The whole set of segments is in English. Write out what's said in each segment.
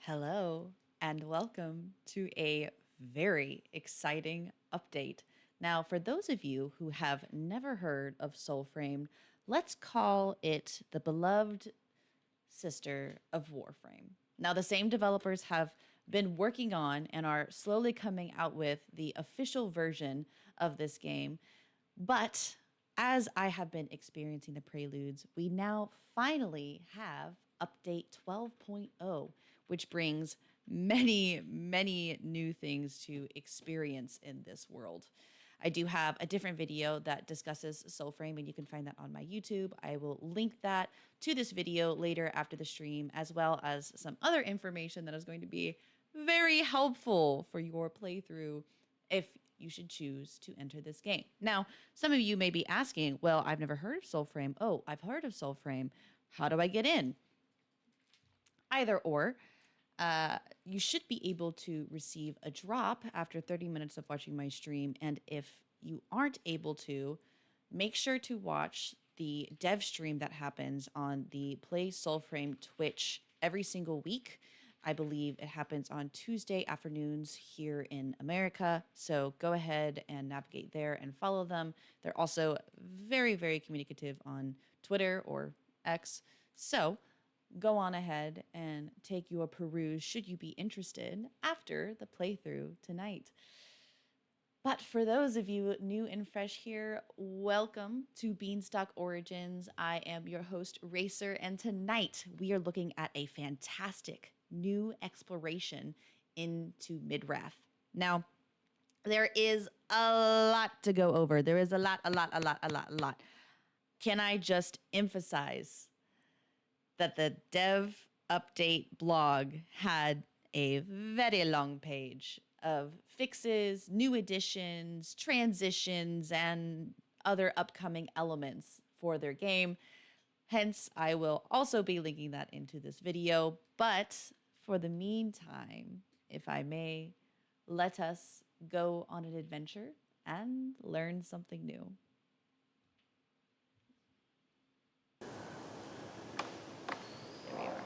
Hello, and welcome to a very exciting update. Now, for those of you who have never heard of Soulframe, let's call it the beloved sister of Warframe. Now, the same developers have been working on and are slowly coming out with the official version of this game. But as I have been experiencing the preludes, we now finally have update 12.0, which brings many new things to experience in this world. I do have a different video that discusses Soulframe, and you can find that on my YouTube. I will link that to this video later after the stream, as well as some other information that is going to be very helpful for your playthrough if you should choose to enter this game. Now, some of you may be asking, well, I've never heard of Soulframe. Oh, I've heard of Soulframe. How do I get in? Either or. You should be able to receive a drop after 30 minutes of watching my stream. And if you aren't able to, make sure to watch the Devstream that happens on the PlaySoulframe Twitch every single week. I believe it happens on Tuesday afternoons here in America. So go ahead and navigate there and follow them. They're also very communicative on Twitter or X. So go on ahead and take your peruse should you be interested after the playthrough tonight. But for those of you new and fresh here, welcome to BeanstalkOrigins. I am your host, Racer, and tonight we are looking at a fantastic new exploration into Midrath. Now, there is a lot to go over. There is a lot. Can I just emphasize that the dev update blog had a very long page of fixes, new additions, transitions, and other upcoming elements for their game. Hence, I will also be linking that into this video. But for the meantime, if I may, let us go on an adventure and learn something new. There we are.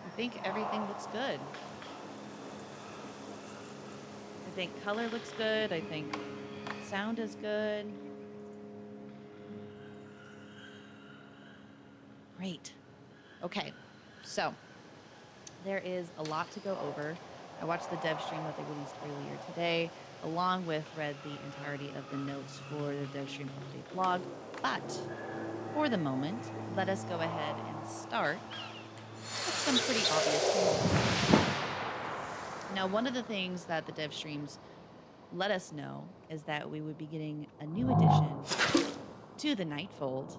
I think everything looks good. I think color looks good. I think sound is good. Great. Okay, so there is a lot to go over. I watched the dev stream that they released earlier today, along with read the entirety of the notes for the dev stream update blog. But for the moment, let us go ahead and start with some pretty obvious things. Now, one of the things that the dev streams let us know is that we would be getting a new addition to the Nightfold.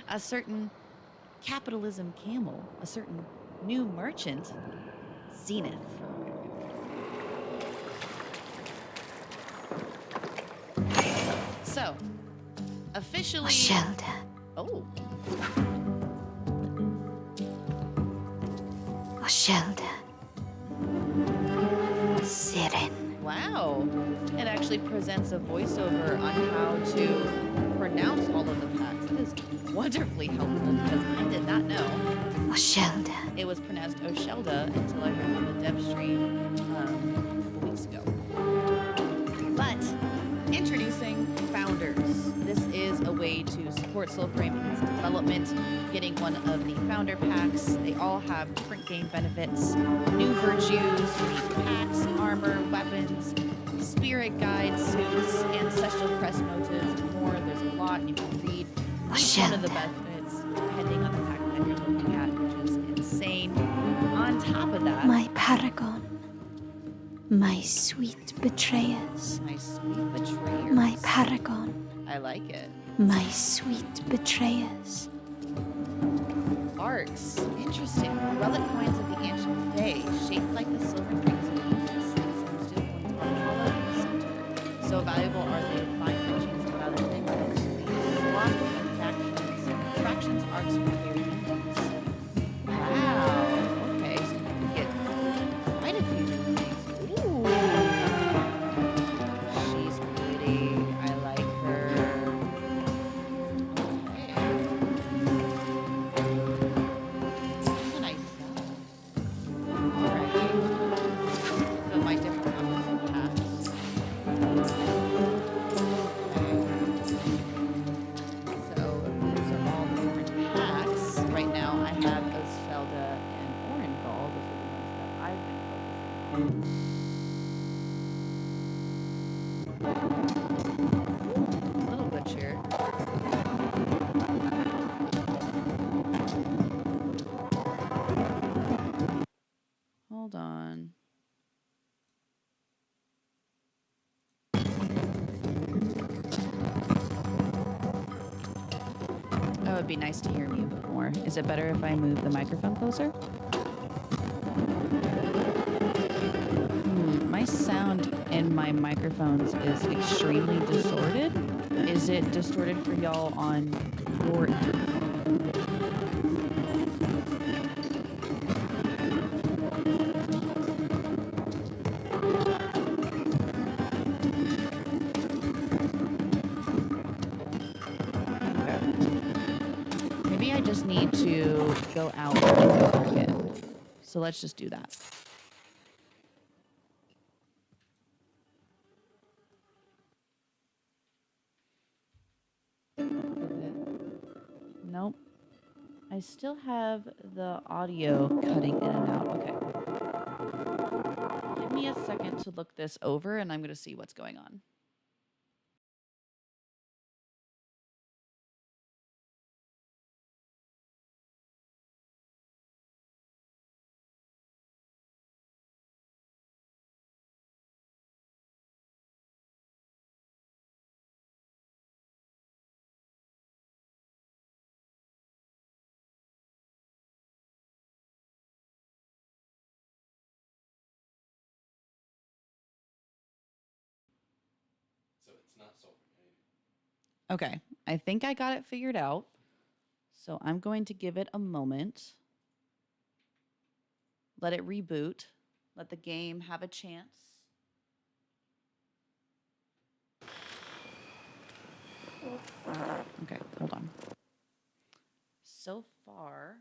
A certain capitalism camel, a certain new merchant, Zenith. So, officially... Shelter. Oh. Shelter. Siren. Wow. It actually presents a voiceover on how to pronounce all of the packs. That is wonderfully helpful because I did not know. Shelter. It was pronounced Oshelda until I heard on the dev stream a couple weeks ago. But introducing Founders. This is a way to support Soulframe in its development, getting one of the Founder packs. They all have different game benefits, new virtues, unique packs, armor, weapons, spirit guides, suits, ancestral crest motives, and more. There's a lot, and you can read each one of the benefits depending on the pack that you're looking at, which is insane. On top of that, My paragon. My sweet betrayers. my sweet betrayers. My paragon. I like it. My sweet betrayers. Arcs. Interesting. Relic coins of the ancient Fae, shaped like the silver rings of Aegis, and still one hollow in the center. So valuable are they to find mentions about a thing that is locked in factions. Fractions arcs from here demons. Wow. Okay, so you can get quite a few new things. Ooh. Little glitch here. Hold on. Oh, it'd be nice to hear me a bit more. Is it better if I move the microphone closer? My sound in my microphones is extremely distorted. Is it distorted for y'all on your end? Okay. Maybe I just need to go out and go back in. So let's just do that. Nope. I still have the audio cutting in and out. Okay. Give me a second to look this over and I'm going to see what's going on. Okay, I think I got it figured out. So I'm going to give it a moment. Let it reboot. Let the game have a chance. Okay, hold on. So far,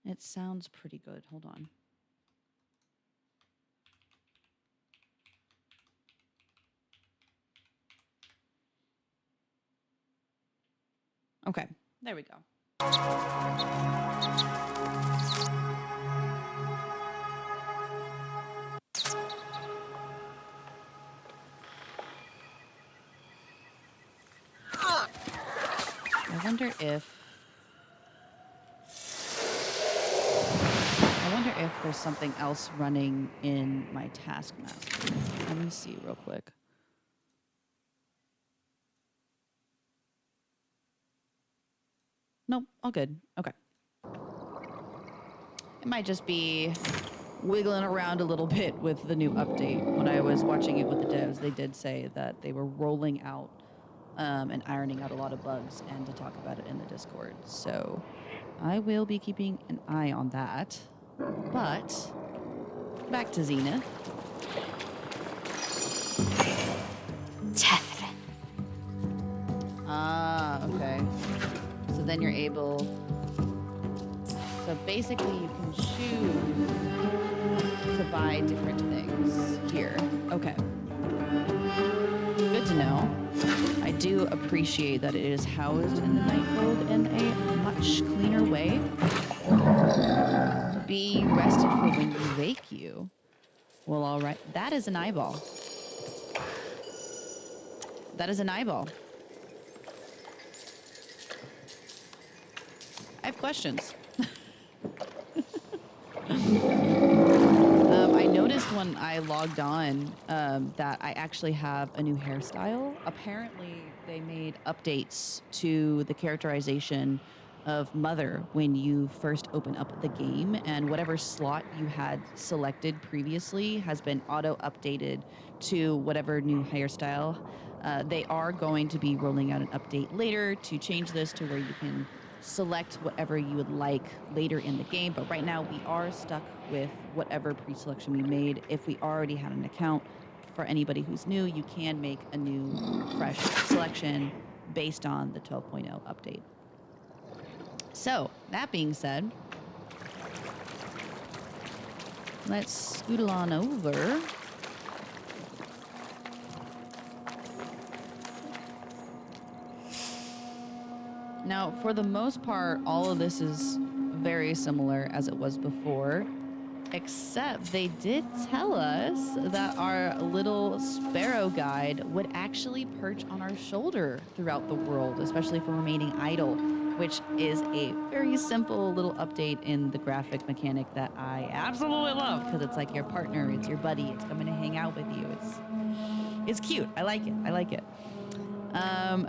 it sounds pretty good. Hold on. Okay, there we go. I wonder if there's something else running in my Taskmaster. Let me see real quick. Nope, all good. Okay. It might just be wiggling around a little bit with the new update. When I was watching it with the devs, they did say that they were rolling out and ironing out a lot of bugs and to talk about it in the Discord. So I will be keeping an eye on that. But back to Zenith. Tethrin. Ah, okay. So then you're able... So basically you can choose to buy different things here. Okay. Good to know. I do appreciate that it is housed in the Nightfold in a much cleaner way. Be rested for when you wake you. Well, all right. That is an eyeball. That is an eyeball. I have questions. I noticed when I logged on that I actually have a new hairstyle. Apparently, they made updates to the characterization of Mother when you first open up the game, and whatever slot you had selected previously has been auto-updated to whatever new hairstyle. They are going to be rolling out an update later to change this to where you can select whatever you would like later in the game, but right now we are stuck with whatever pre-selection we made. If we already had an account, for anybody who's new, you can make a new fresh selection based on the 12.0 update. So that being said, let's scootle on over. Now, for the most part, all of this is very similar as it was before, except they did tell us that our little sparrow guide would actually perch on our shoulder throughout the world, especially for remaining idle, which is a very simple little update in the graphic mechanic that I absolutely love, because it's like your partner, it's your buddy, it's coming to hang out with you. It's cute. I like it. I like it.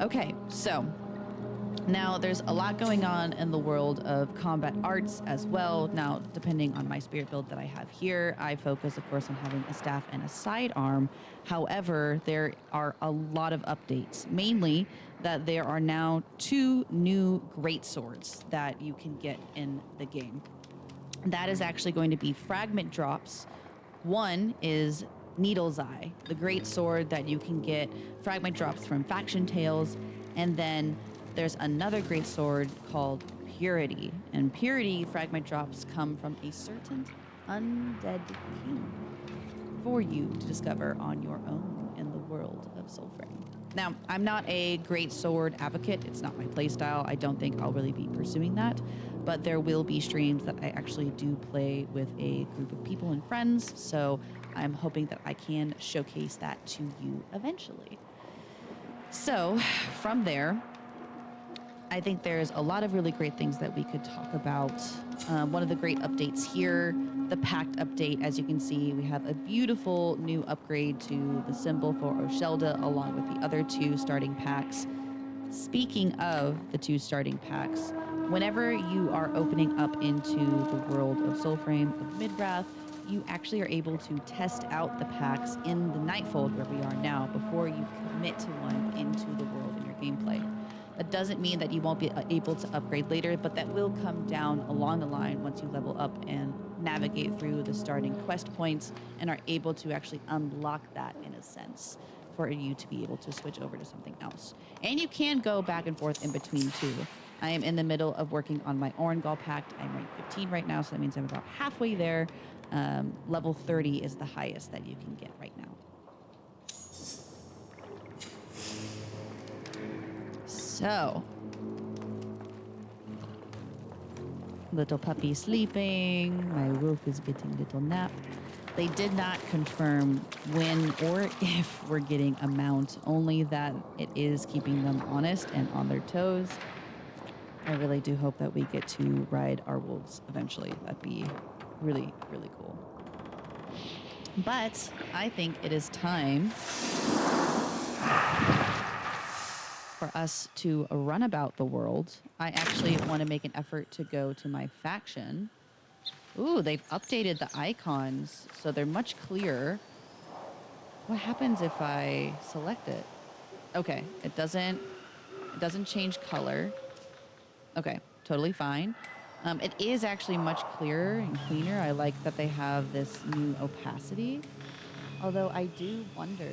Okay, so now there's a lot going on in the world of combat arts as well. Now, depending on my spirit build that I have here, I focus, of course, on having a staff and a sidearm. However, there are a lot of updates, mainly that there are now 2 new greatswords that you can get in the game. That is actually going to be fragment drops. One is Needle's Eye, the great sword that you can get fragment drops from faction tales, and then there's another great sword called Purity, and Purity fragment drops come from a certain undead king for you to discover on your own in the world of Soulframe. Now, I'm not a great sword advocate. It's not my playstyle. I don't think I'll really be pursuing that, but there will be streams that I actually do play with a group of people and friends, so I'm hoping that I can showcase that to you eventually. So from there, I think there's a lot of really great things that we could talk about. One of the great updates here, the Pact update. As you can see, we have a beautiful new upgrade to the symbol for Oshelda, along with the other 2 starting packs. Speaking of the 2 starting packs, whenever you are opening up into the world of Soulframe, of Midrath, you actually are able to test out the packs in the Nightfold where we are now before you commit to one into the world in your gameplay. That doesn't mean that you won't be able to upgrade later, but that will come down along the line once you level up and navigate through the starting quest points and are able to actually unlock that in a sense for you to be able to switch over to something else. And you can go back and forth in between too. I am in the middle of working on my Orangol Pact. I'm rank 15 right now, so that means I'm about halfway there. Level 30 is the highest that you can get right now. So, little puppy sleeping, my wolf is getting a little nap. They did not confirm when or if we're getting a mount, only that it is keeping them honest and on their toes. I really do hope that we get to ride our wolves eventually. That'd be really, really cool. But I think it is time for us to run about the world. I actually want to make an effort to go to my faction. Ooh, they've updated the icons, so they're much clearer. What happens if I select it? Okay, it doesn't change color. Okay, totally fine. It is actually much clearer and cleaner. I like that they have this new opacity. Although I do wonder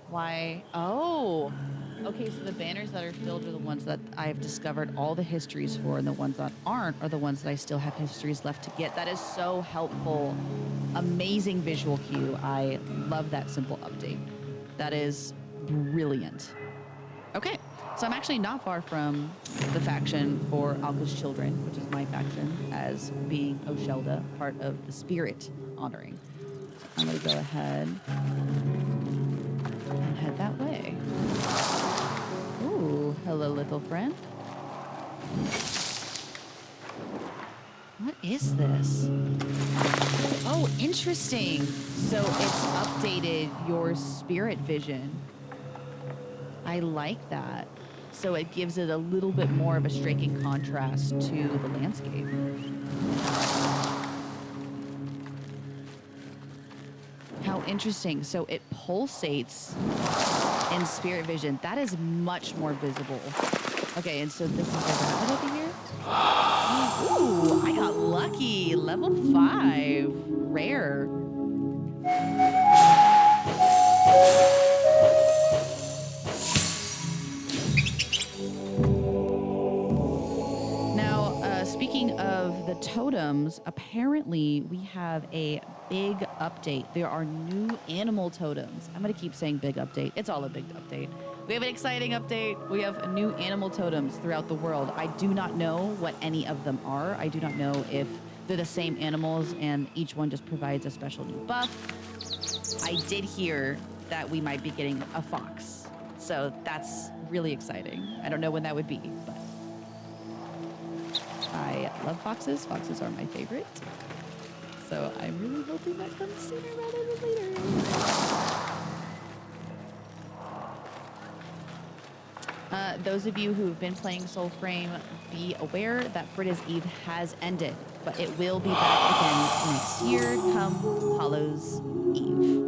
why. Oh, okay, so the banners that are filled are the ones that I've discovered all the histories for, and the ones that aren't are the ones that I still have histories left to get. That is so helpful. Amazing visual cue. I love that simple update. That is brilliant. Okay, so I'm actually not far from the faction for Alka's Children, which is my faction, as being Oshelda, part of the spirit honoring. So I'm going to go ahead and head that way. Ooh, hello, little friend. What is this? Oh, interesting. So it's updated your spirit vision. I like that. So it gives it a little bit more of a striking contrast to the landscape. How interesting. So it pulsates in spirit vision. That is much more visible. Okay, and so this is a rabbit over here. Ooh, I got lucky. Level 5. Rare. Speaking of the totems, apparently we have a big update. There are new animal totems. I'm going to keep saying big update. It's all a big update. We have an exciting update. We have new animal totems throughout the world. I do not know what any of them are. I do not know if they're the same animals and each one just provides a special new buff. I did hear that we might be getting a fox. So that's really exciting. I don't know when that would be, but I love foxes. Foxes are my favorite. So I'm really hoping that comes sooner rather than later. Those of you who've been playing Soulframe, be aware that Frida's Eve has ended, but it will be back again next year come Hallows Eve.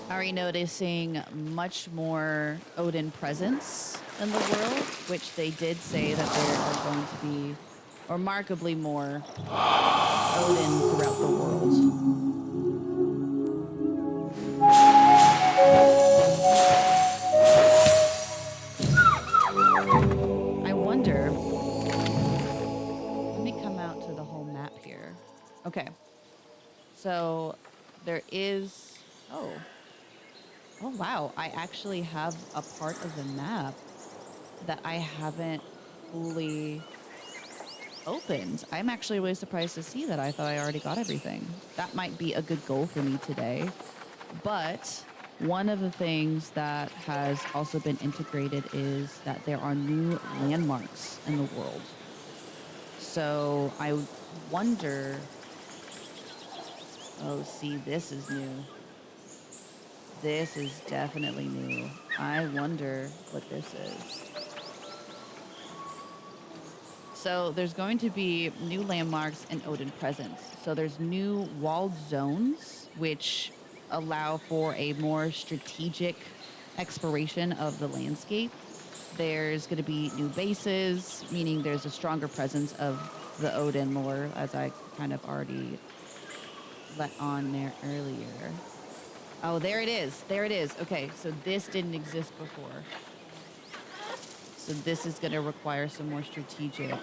Already noticing much more Odin presence in the world, which they did say that there are going to be remarkably more Odin throughout the world. I wonder, let me come out to the whole map here. Okay, so there is, oh wow, I actually have a part of the map that I haven't fully opened. I'm actually really surprised to see that. I thought I already got everything. That might be a good goal for me today. But one of the things that has also been integrated is that there are new landmarks in the world. So I wonder, oh, see, this is new. This is definitely new. I wonder what this is. So there's going to be new landmarks and Odin presence. So there's new walled zones, which allow for a more strategic exploration of the landscape. There's going to be new bases, meaning there's a stronger presence of the Odin lore, as I kind of already let on there earlier. Oh, there it is. There it is. Okay, so this didn't exist before. So this is going to require some more strategic.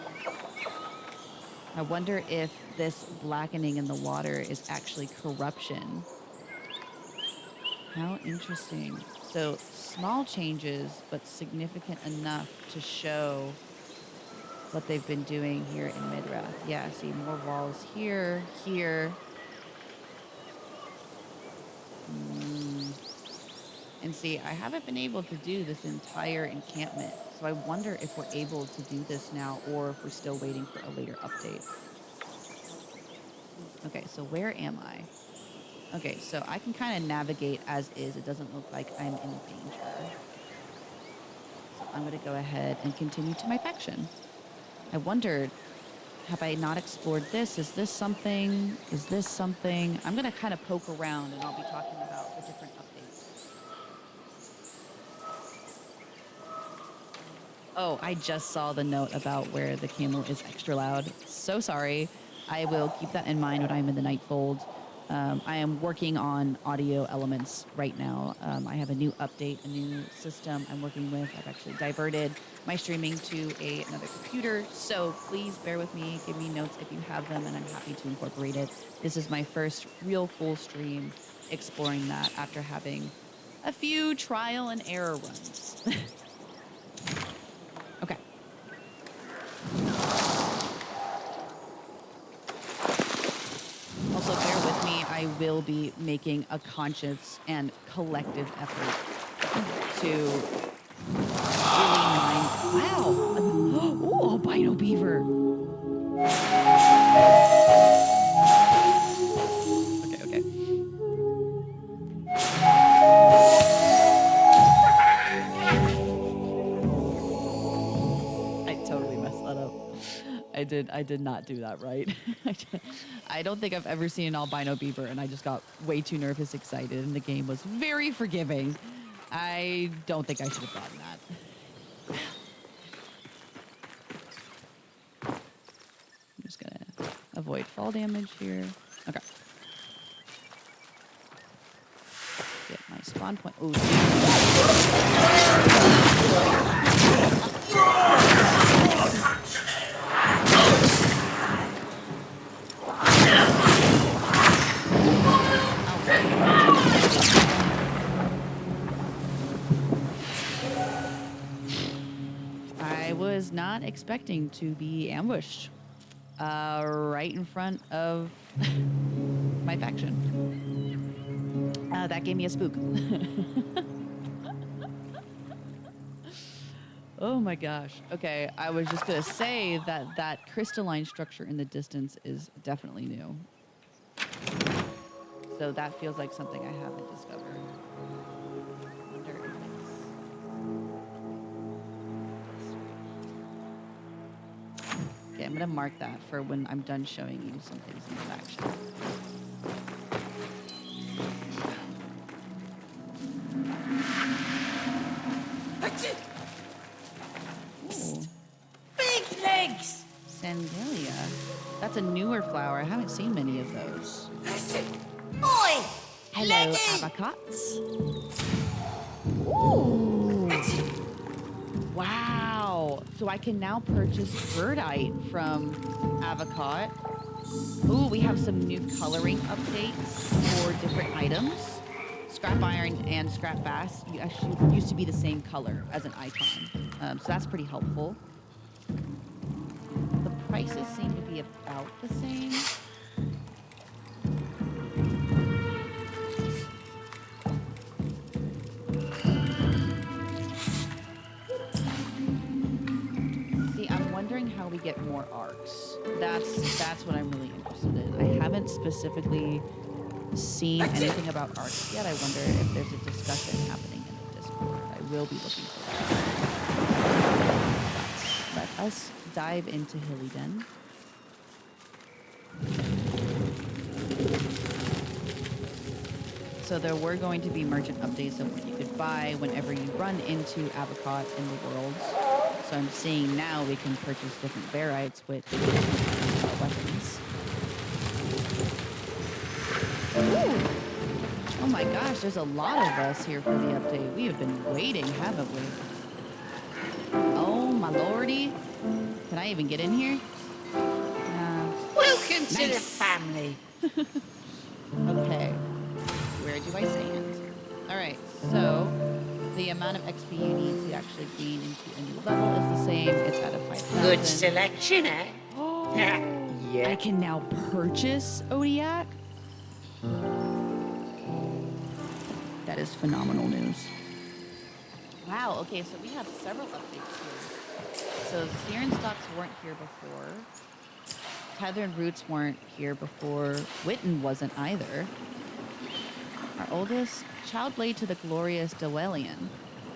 I wonder if this blackening in the water is actually corruption. How interesting. So small changes, but significant enough to show what they've been doing here in Midrath. Yeah, see more walls here, here. And see, I haven't been able to do this entire encampment. So I wonder if we're able to do this now or if we're still waiting for a later update. Okay, so where am I? Okay, so I can kind of navigate as is. It doesn't look like I'm in danger. So I'm going to go ahead and continue to my faction. I wondered, have I not explored this? Is this something? Is this something? I'm going to kind of poke around and I'll be talking about the different updates. Oh, I just saw the note about where the camel is extra loud. So sorry. I will keep that in mind when I'm in the Nightfold. I am working on audio elements right now. I have a new update, a new system I'm working with. I've actually diverted my streaming to another computer. So please bear with me. Give me notes if you have them, and I'm happy to incorporate it. This is my first real full stream exploring that after having a few trial and error runs. Okay. Also, bear with me. I will be making a conscious and collective effort to really mind. Wow! Oh, albino beaver. Okay. I totally messed that up. I did not do that right. I don't think I've ever seen an albino beaver, and I just got way too nervous, excited, and the game was very forgiving. I don't think I should have gotten that. I'm just gonna avoid fall damage here. Okay. Get my spawn point. Ooh. not expecting to be ambushed right in front of my faction. That gave me a spook. Oh my gosh. Okay, I was just gonna say that that crystalline structure in the distance is definitely new. So that feels like something I haven't discovered. Wonder if it's... Okay, I'm gonna mark that for when I'm done showing you some things in the faction. Ooh. Big legs! Sandalia. That's a newer flower. I haven't seen many of those. Boy! Hello, Leggy! apricots. Ooh. Wow. So I can now purchase birdite from Avocot. Ooh, we have some new coloring updates for different items. Scrap iron and scrap bass actually used to be the same color as an icon. So that's pretty helpful. The prices seem to be about the same. See, I'm wondering how we get more arcs. That's what I'm really interested in. I haven't specifically seen anything about arcs yet. I wonder if there's a discussion happening in the Discord. I will be looking for that. Let us dive into Hillyden. So there were going to be merchant updates of what you could buy whenever you run into Avocot in the worlds. So I'm seeing now we can purchase different barites with weapons. Ooh. Oh my gosh, there's a lot of us here for the update. We have been waiting, haven't we? Oh my lordy. Can I even get in here? Welcome to the Nice. family. Okay. Where do I stand? All right, so the amount of XP you need to actually gain into a new level is the same. It's at a 5,000. Good selection, eh? Oh, Yeah. I can now purchase Odiak. That is phenomenal news. Wow, okay, so we have several updates here. So Siren stocks weren't here before. Tethered roots weren't here before. Witten wasn't either. Our oldest child blade to the glorious Dwellian.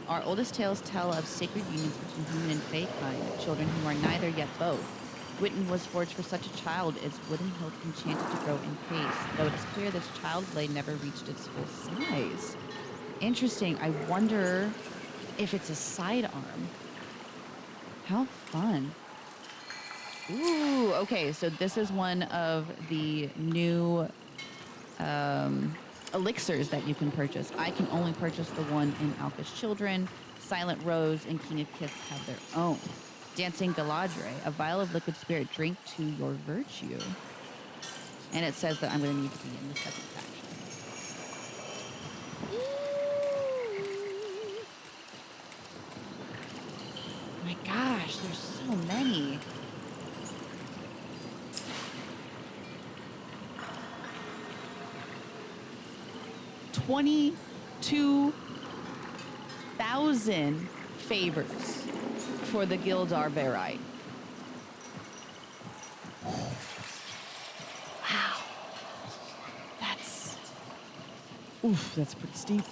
Our oldest tales tell of sacred unions between human and fae kind, children who are neither yet both. Witten was forged for such a child, its wooden hilt enchanted to grow in pace, though it is clear this child blade never reached its full size. Interesting. I wonder if it's a sidearm. How fun. Ooh, okay, so this is one of the new elixirs that you can purchase. I can only purchase the one in Alka's Children. Silent Rose and King of Kiths have their own. Dancing Galadre, a vial of liquid spirit, drink to your virtue. And it says that I'm going to need to be in the second faction. My gosh, there's so many. $22,000 favors for the Gildar Barite. Wow. That's pretty steep.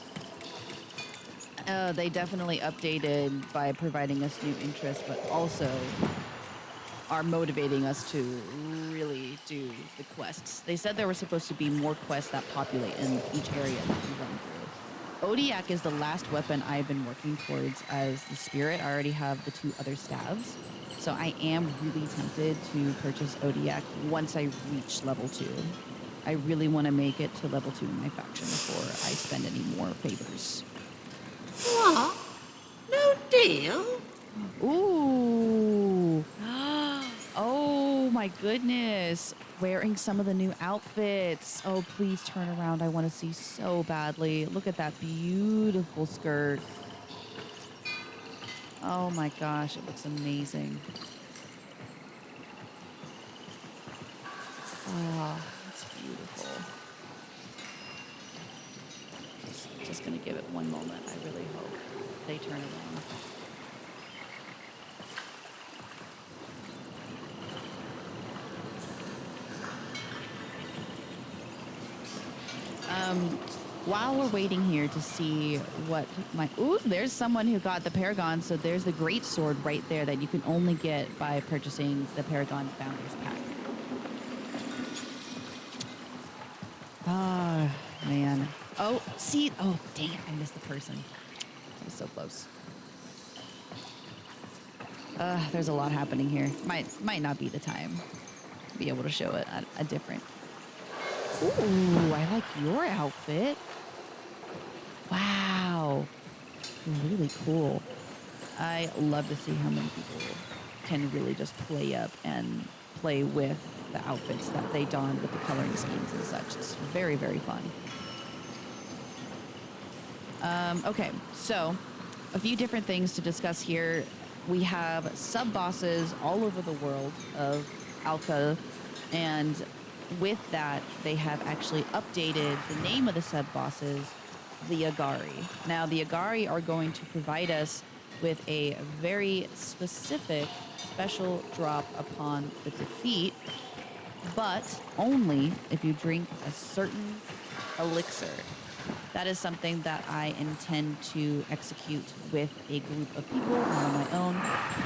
They definitely updated by providing us new interest, but also are motivating us to really do the quests. They said there were supposed to be more quests that populate in each area that you run through. Odiak is the last weapon I've been working towards as the spirit. I already have the 2 other staves. So I am really tempted to purchase Odiak once I reach level 2. I really want to make it to level 2 in my faction before I spend any more favors. What? No deal? Ooh. Oh my goodness. Wearing some of the new outfits. Oh, please turn around. I want to see so badly. Look at that beautiful skirt. Oh my gosh, it looks amazing. Oh, it's beautiful. Just gonna give it one moment. I really hope they turn around. While we're waiting here to see what my... Ooh, there's someone who got the Paragon. So there's the Great Sword right there that you can only get by purchasing the Paragon Founders Pack. Ah, man. Oh, see... Oh, dang it. I missed the person. That was so close. There's a lot happening here. Might not be the time to be able to show it a different... Ooh, I like your outfit. Wow. Really cool. I love to see how many people can really just play up and play with the outfits that they don with the coloring schemes and such. It's very, very fun. Okay, so a few different things to discuss here. We have sub-bosses all over the world of Alka, and with that, they have actually updated the name of the sub-bosses, the Agari. Now, the Agari are going to provide us with a very specific special drop upon the defeat, but only if you drink a certain elixir. That is something that I intend to execute with a group of people, not on my own.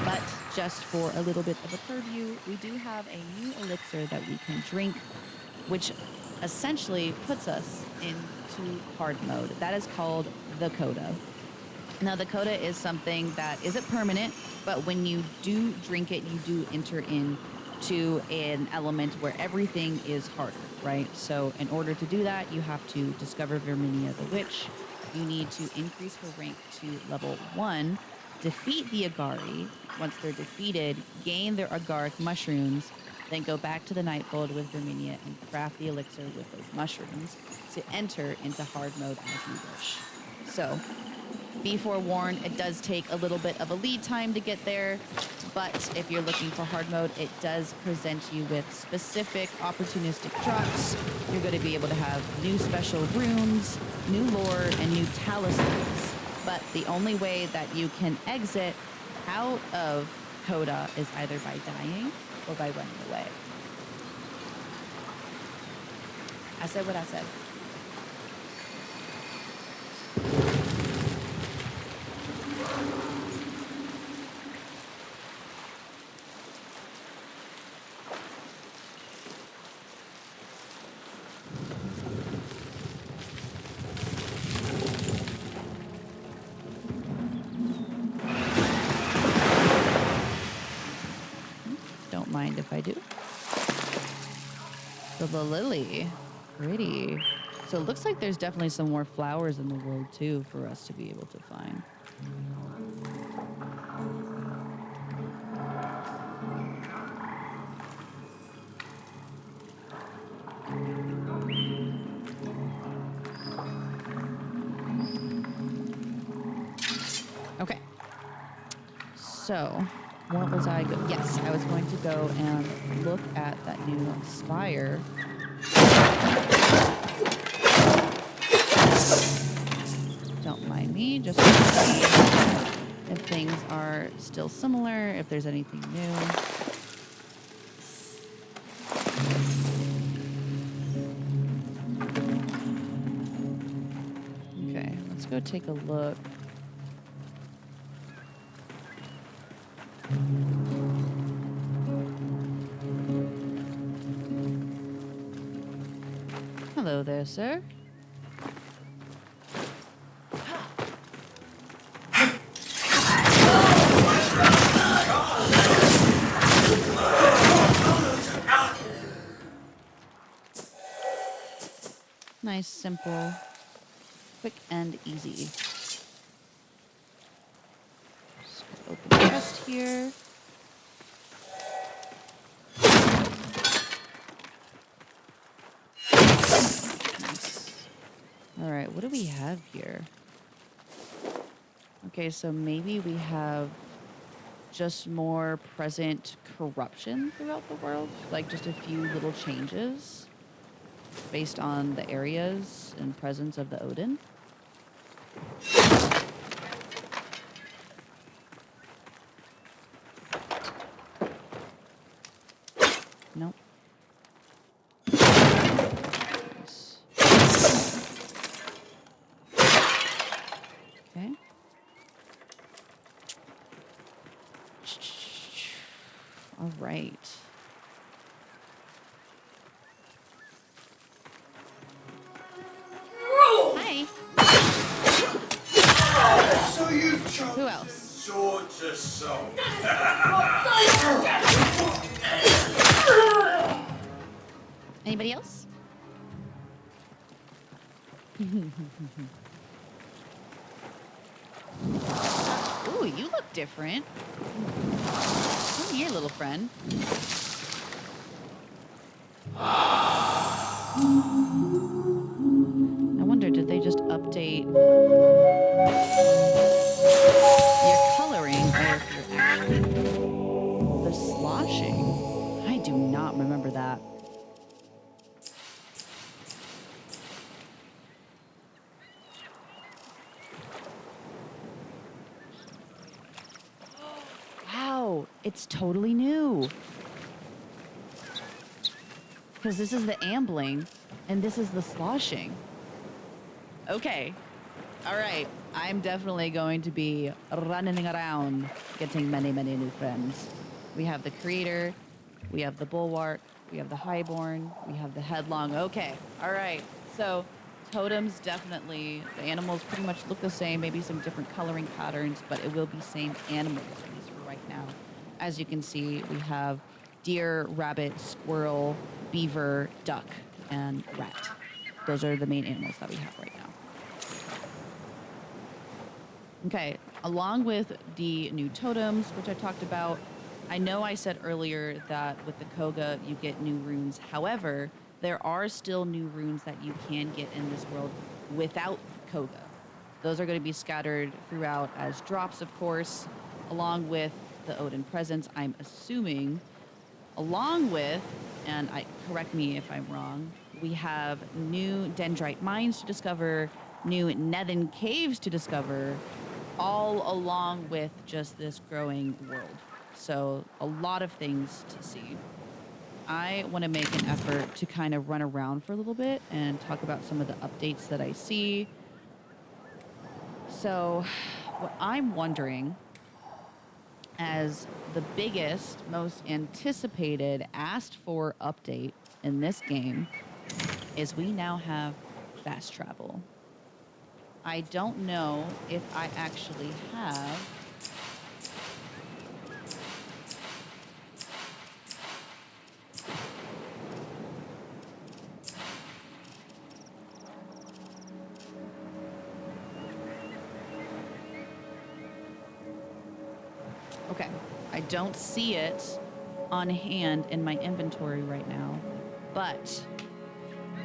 But just for a little bit of a purview, we do have a new elixir that we can drink, which essentially puts us into hard mode. That is called the Coda. Now, the Coda is something that isn't permanent, but when you do drink it, you do enter into an element where everything is harder, right? So in order to do that, you have to discover Verminia the Witch. You need to increase her rank to level 1, defeat the Agari. Once they're defeated, gain their Agaric mushrooms, then go back to the Nightfold with Verminia and craft the elixir with those mushrooms to enter into hard mode as you wish. So, be forewarned, it does take a little bit of a lead time to get there, but if you're looking for hard mode, it does present you with specific opportunistic drops. You're going to be able to have new special runes, new lore, and new talismans. But the only way that you can exit out of Coda is either by dying or by running away. I said what I said. Don't mind if I do. So the lily, pretty. So it looks like there's definitely some more flowers in the world too for us to be able to find. Okay. So, what was I go? Yes, I was going to go and look at that new spire. Don't mind me, just to see if things are still similar, if there's anything new. Okay, let's go take a look. Hello there, sir. Nice, simple, quick and easy. Just open the chest here. Nice. All right, what do we have here? Okay, so maybe we have just more present corruption throughout the world, like just a few little changes based on the areas and presence of the Odin. Nope. Nice. Okay. All right. Hi. So you've chosen Who else? sword to soul. Anybody else? Ooh, you look different. Come here, little friend. I wonder, did they just update your coloring or if you're actually the sloshing? I do not remember that. Wow, it's totally new. Because this is the ambling, and this is the sloshing. Okay. All right. I'm definitely going to be running around getting many, many new friends. We have the creator, we have the bulwark, we have the highborn, we have the headlong. Okay. All right. So totems definitely, the animals pretty much look the same, maybe some different coloring patterns, but it will be same animals, at least for right now. As you can see, we have deer, rabbit, squirrel, beaver, duck, and rat. Those are the main animals that we have right now. Okay, along with the new totems, which I talked about, I know I said earlier that with the Koga, you get new runes. However, there are still new runes that you can get in this world without Koga. Those are going to be scattered throughout as drops, of course, along with the Odin presence, I'm assuming. Along with, and correct me if I'm wrong, we have new dendrite mines to discover, new Nethen caves to discover, all along with just this growing world. So a lot of things to see. I want to make an effort to kind of run around for a little bit and talk about some of the updates that I see. So what I'm wondering, as the biggest, most anticipated, asked for update in this game, is we now have fast travel. I don't know if I actually have Okay, I don't see it on hand in my inventory right now, but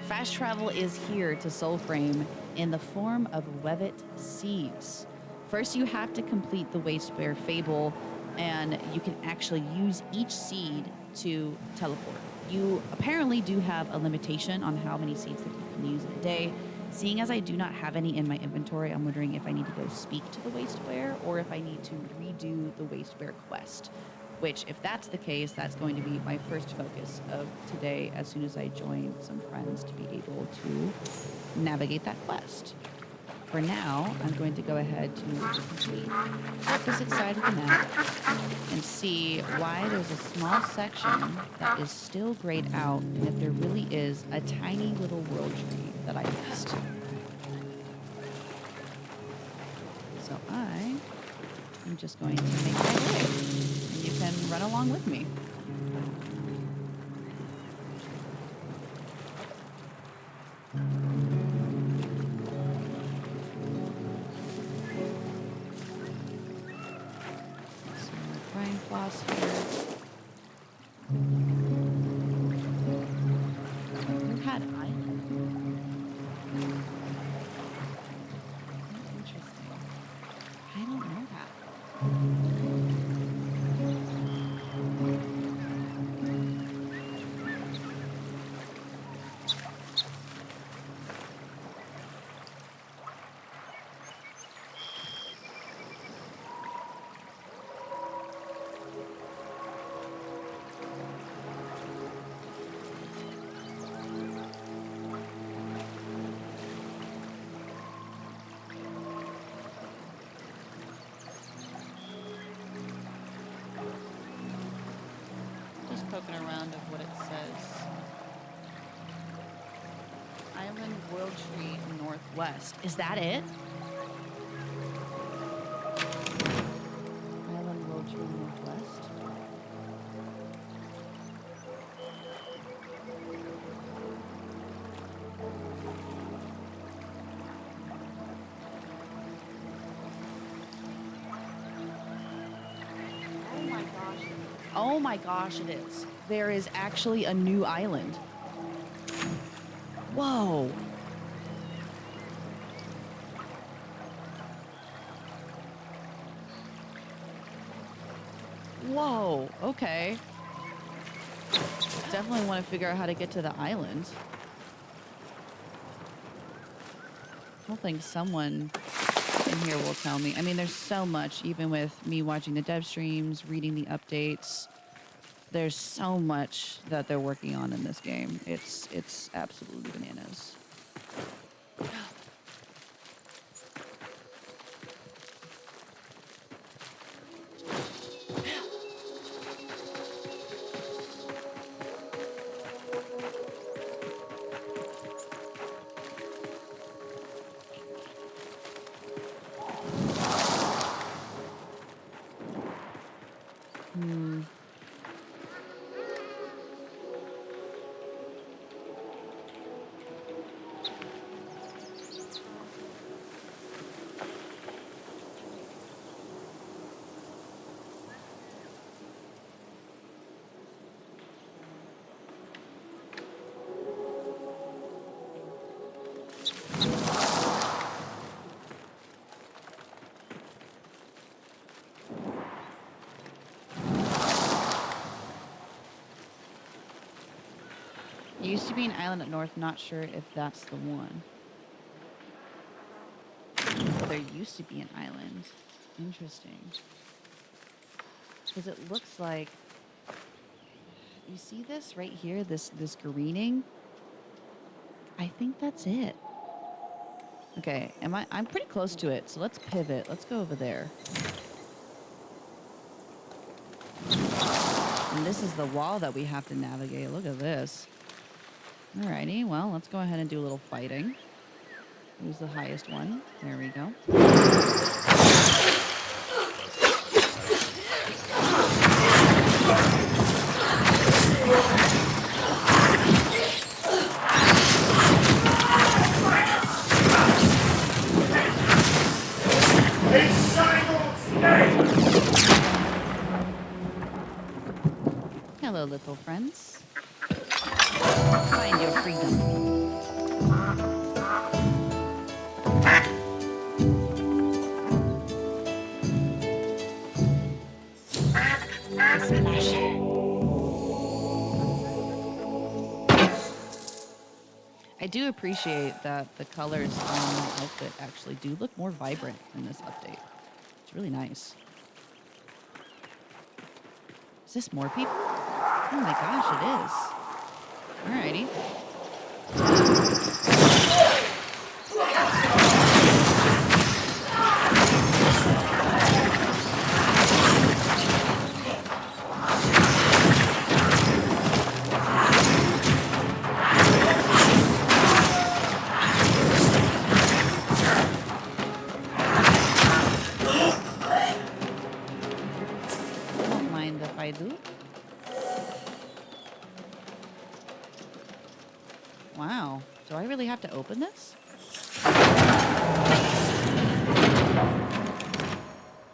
fast travel is here to Soulframe in the form of Webbit seeds. First, you have to complete the Wastebear Fable, and you can actually use each seed to teleport. You apparently do have a limitation on how many seeds that you can use in a day. Seeing as I do not have any in my inventory, I'm wondering if I need to go speak to the Wastebear or if I need to redo the Wastebear quest. Which, if that's the case, that's going to be my first focus of today as soon as I join some friends to be able to navigate that quest. For now, I'm going to go ahead to complete the opposite side of the map and see why there's a small section that is still grayed out and if there really is a tiny little world tree that I missed. So I am just going to make my way, and you can run along with me. Some more brine floss here. Who had island? Interesting. I don't know that. poking around of what it says. Island World Tree Northwest. Is that it? Island World Tree Northwest. Oh my gosh, it is. There is actually a new island. Whoa. Whoa, okay. Definitely want to figure out how to get to the island. I don't think someone in here will tell me. I mean, there's so much, even with me watching the dev streams, reading the updates. There's so much that they're working on in this game. It's absolutely bananas. There used to be an island up north, not sure if that's the one. There used to be an island. Interesting. Because it looks like, you see this right here, this greening? I think that's it. Okay, I'm pretty close to it, so let's pivot. Let's go over there. And this is the wall that we have to navigate. Look at this. Alrighty, well, let's go ahead and do a little fighting. Who's the highest one? There we go. Hello, little friends. Find your freedom. I do appreciate that the colors on my outfit actually do look more vibrant in this update. It's really nice. Is this more people? Oh my gosh, it is. Alrighty. Don't mind if I do. Wow. Do I really have to open this?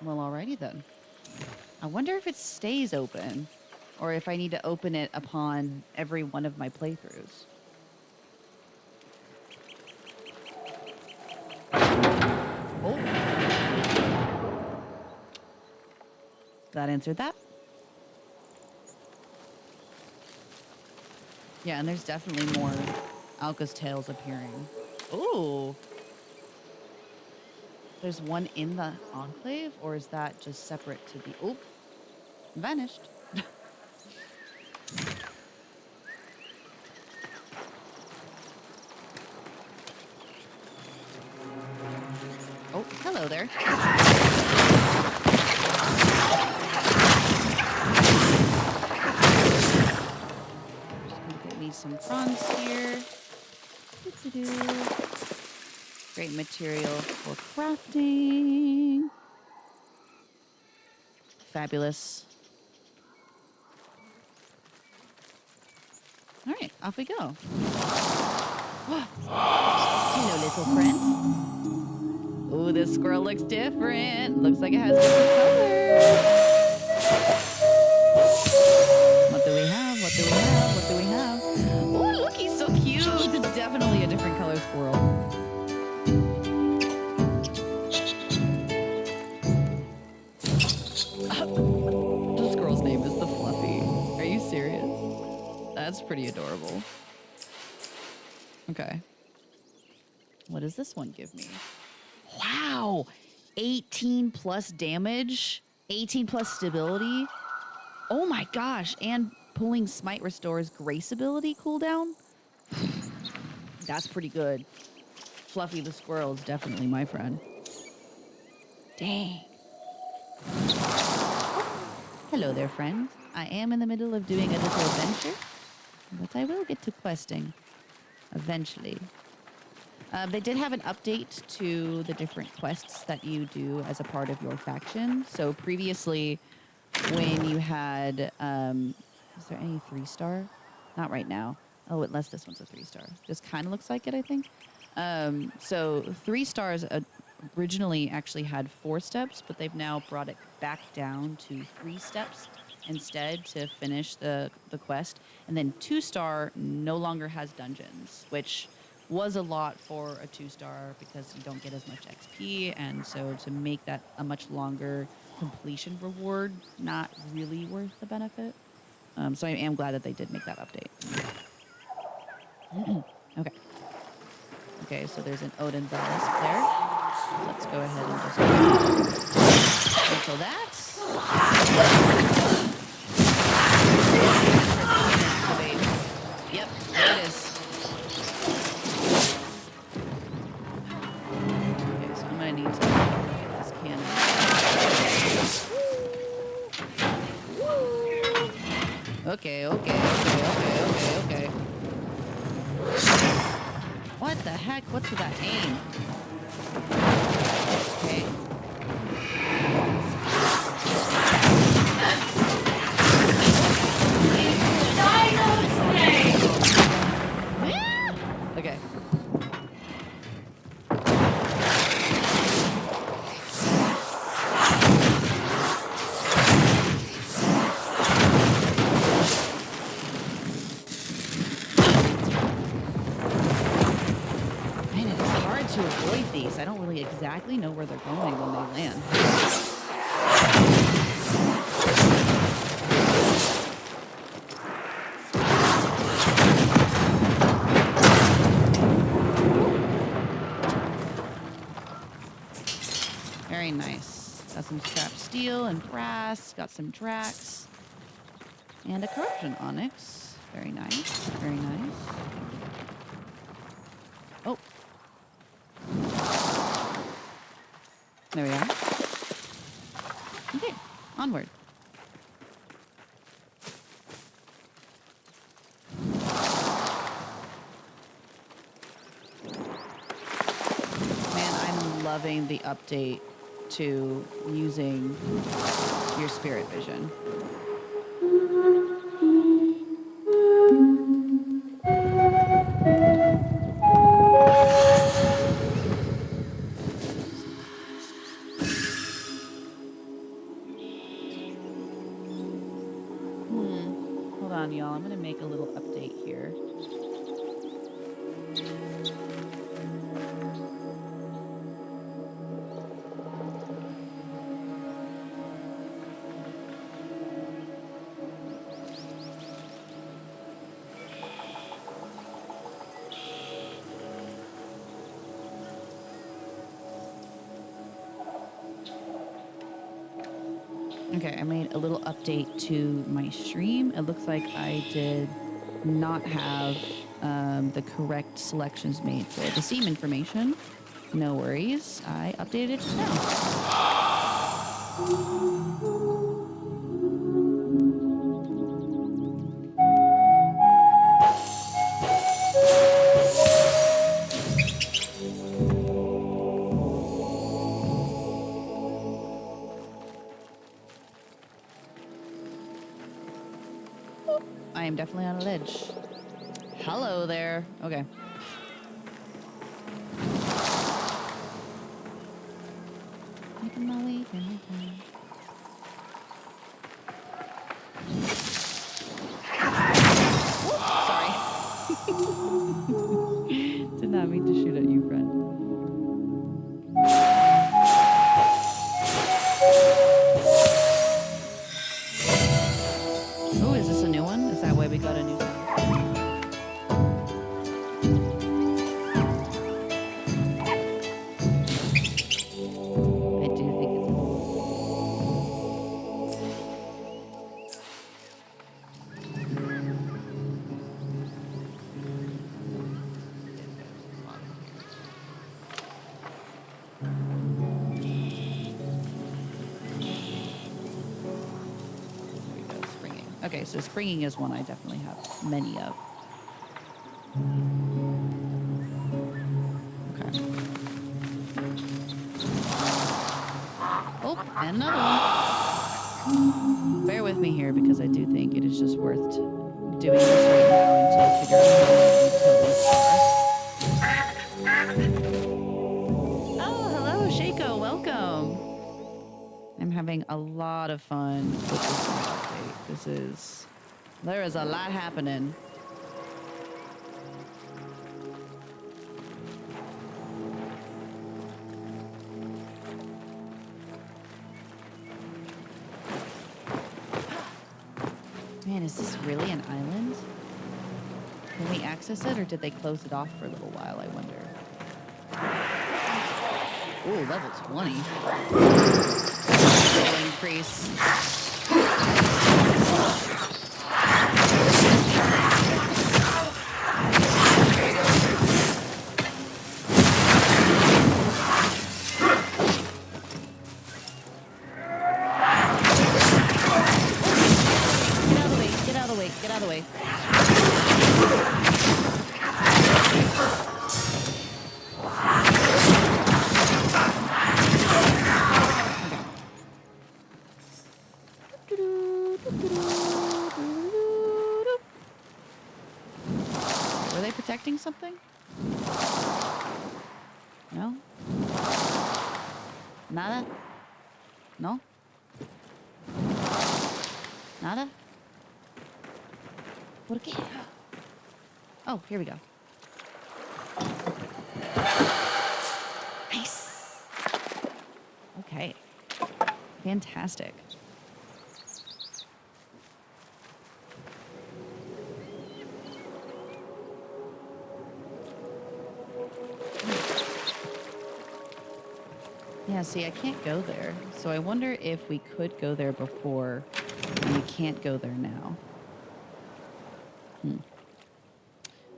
Well, alrighty then. I wonder if it stays open, or if I need to open it upon every one of my playthroughs. Oh. That answered that. Yeah, and there's definitely more Alka's tails appearing. Ooh. There's one in the Enclave, or is that just separate to the... Oh, vanished. Oh, hello there. use some bronze here. Doo-doo-doo. Great material for crafting. Fabulous. All right, off we go. Hello, little friend. Ooh, this squirrel looks different. Looks like it has different colors. What do we have? What do we have? What do we have? Oh, look, he's so cute. It's definitely a different color squirrel. The squirrel's name is the Fluffy. Are you serious? That's pretty adorable. Okay. What does this one give me? Wow! 18 plus damage, 18 plus stability. Oh my gosh, and pulling smite restores grace ability cooldown. That's pretty good. Fluffy the squirrel is definitely my friend. Dang. Hello there, friend. I am in the middle of doing a little adventure, but I will get to questing eventually. They did have an update to the different quests that you do as a part of your faction. So previously, when you had, is there any 3-star? Not right now. Oh, unless this one's a 3-star. This kind of looks like it, I think. So 3 stars originally actually had 4 steps, but they've now brought it back down to 3 steps instead to finish the quest. And then 2-star no longer has dungeons, which was a lot for a 2-star because you don't get as much XP, and so to make that a much longer completion reward, not really worth the benefit. So I am glad that they did make that update. Okay. Okay, so there's an Odin Ballast there. Let's go ahead and just cancel that. Activate. Yep, there it is. Okay, so I'm gonna need to get this cannon. Okay. What the heck? What's with that aim? Okay. Okay. Man, it is hard to avoid these. I don't really exactly know where they're going when they land. Very nice. Got some scrap steel and brass. Got some Drax. And a corruption onyx. Very nice. Very nice. Oh. There we are. Okay. Onward. Man, I'm loving the update to using your spirit vision. Hold on, y'all. I'm going to make a little update here. Okay, I made a little update to my stream. It looks like I did not have the correct selections made for the Steam information. No worries. I updated it just now. definitely on a ledge. Hello there. Okay. Making my way down. Sorry. Did not mean to shoot at you, friend. Oh, is this a new one? Is that why we got a new one? I do think it's a There we go, springing. Okay, so springing is one I definitely have many of. Okay. Oh, and another one. Bear with me here because I do think it is just worth doing this right now until I figure out how the utilities are. Oh, hello, Shaco. Welcome. I'm having a lot of fun with this new update. There is a lot happening. Man, is this really an island? Can we access it, or did they close it off for a little while, I wonder? Ooh, level 20. Will increase. Get out of the way, get out of the way. Were they protecting something? No? Nada? No? Nada? ¿Por qué? Oh, here we go. Nice. Okay. Fantastic. Yeah, see, I can't go there. So I wonder if we could go there before and we can't go there now.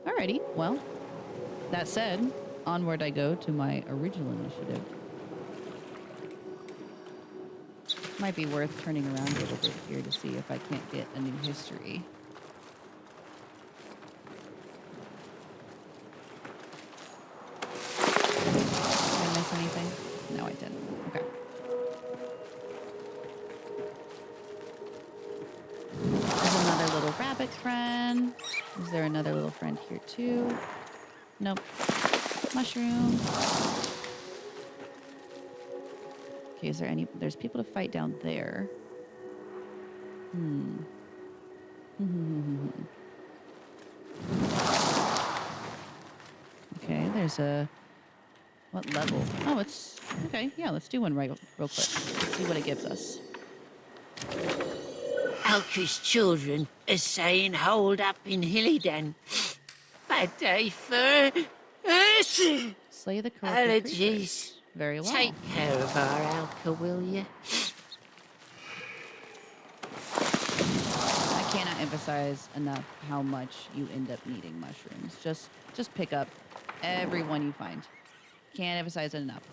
Alrighty, well, that said, onward I go to my original initiative. Might be worth turning around a little bit here to see if I can't get a new history. Did I miss anything? No, I didn't. Okay. There's another little rabbit friend. Is there another little friend here too? Nope. Mushroom. Okay, is there any... There's people to fight down there. Okay, there's a... What level? Oh, it's... Okay, yeah, let's do one real quick. Let's see what it gives us. Alka's children are saying hold up in Hillidan. Bad day for Slay the corrupted creatures. allergies. Very well. Take care of our Alka, will you? I cannot emphasize enough how much you end up needing mushrooms. Just pick up every one you find. Can't emphasize it enough.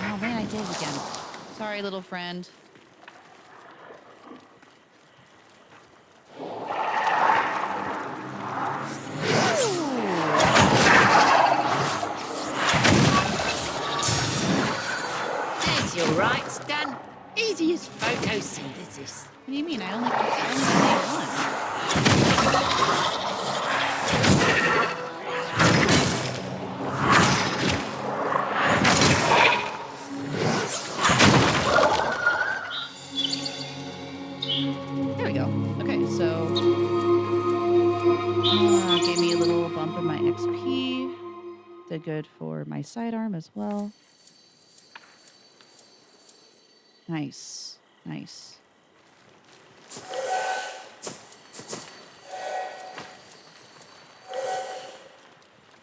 Oh man, I did it again. Sorry, little friend. There's your rights done. Easy as photosynthesis. What do you mean? I only made one. There we go. Okay, so gave me a little bump in my XP. Did good for my sidearm as well. Nice, nice.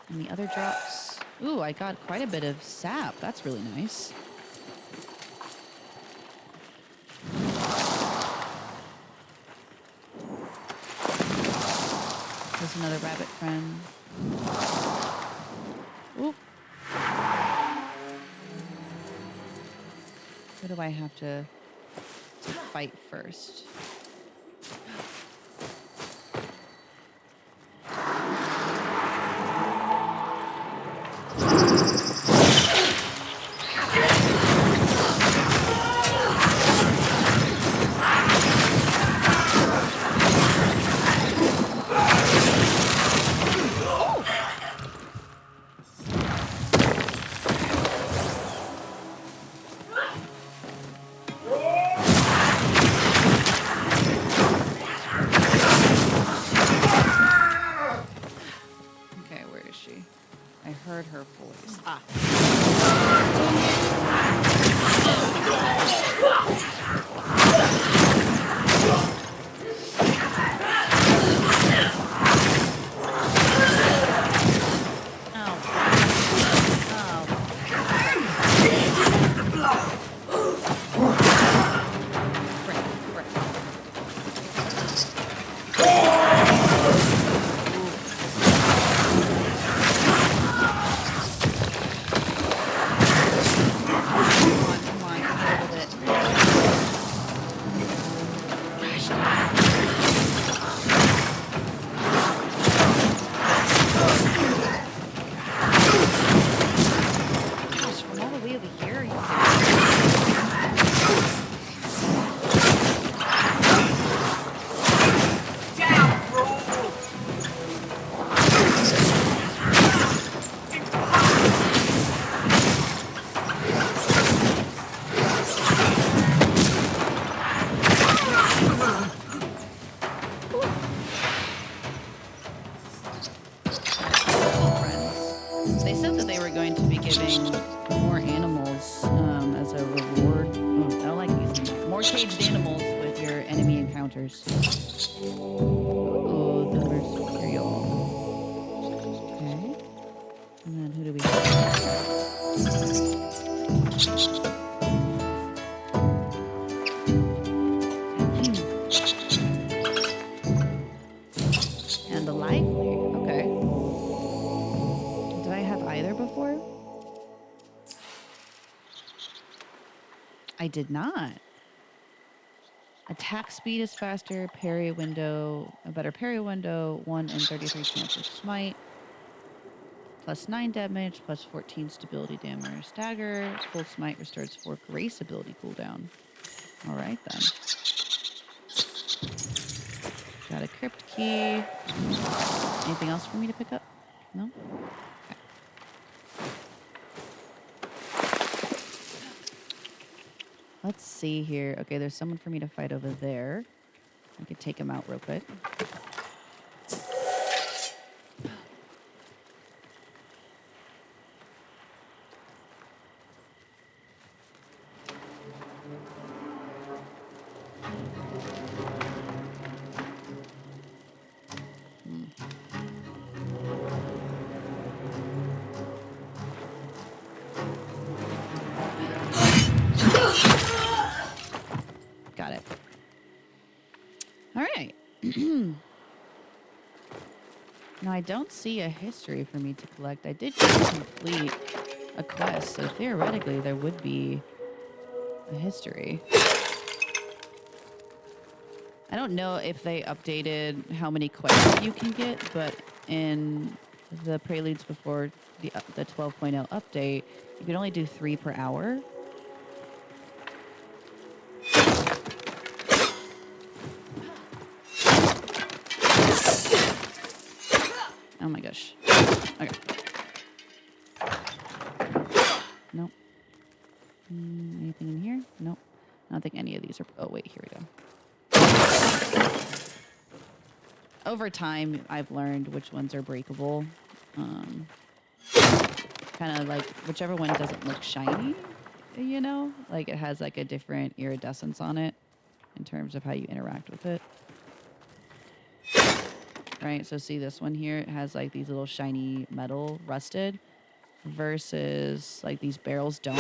And the other drops. Ooh, I got quite a bit of sap. That's really nice. There's another rabbit friend. Ooh. Who do I have to fight first? I heard her voice. Ah. They said that they were going to be giving more animals as a reward. Oh, I don't like these. More caged animals with your enemy encounters. Ooh, the mercurial. Okay. And then who do we have? And the lively. Okay. Did I have either before? I did not. Attack speed is faster, parry window, a better parry window, 1 in 33 chance of smite, plus 9 damage, plus 14 stability damage. Stagger, full smite restores 4 grace ability cooldown. All right then. Got a crypt key. Anything else for me to pick up? No? Okay. Let's see here. Okay, there's someone for me to fight over there. I could take him out real quick. Got it. All right. Now, I don't see a history for me to collect. I did just complete a quest, so theoretically there would be a history. I don't know if they updated how many quests you can get, but in the preludes before the 12.0 update, you could only do 3 per hour. Shush. Okay. Nope. Anything in here? Nope. I don't think any of these are... Oh, wait. Here we go. Over time, I've learned which ones are breakable. Kind of like whichever one doesn't look shiny, you know? Like it has like a different iridescence on it in terms of how you interact with it. Right? So see this one here? It has like these little shiny metal rusted versus like these barrels don't.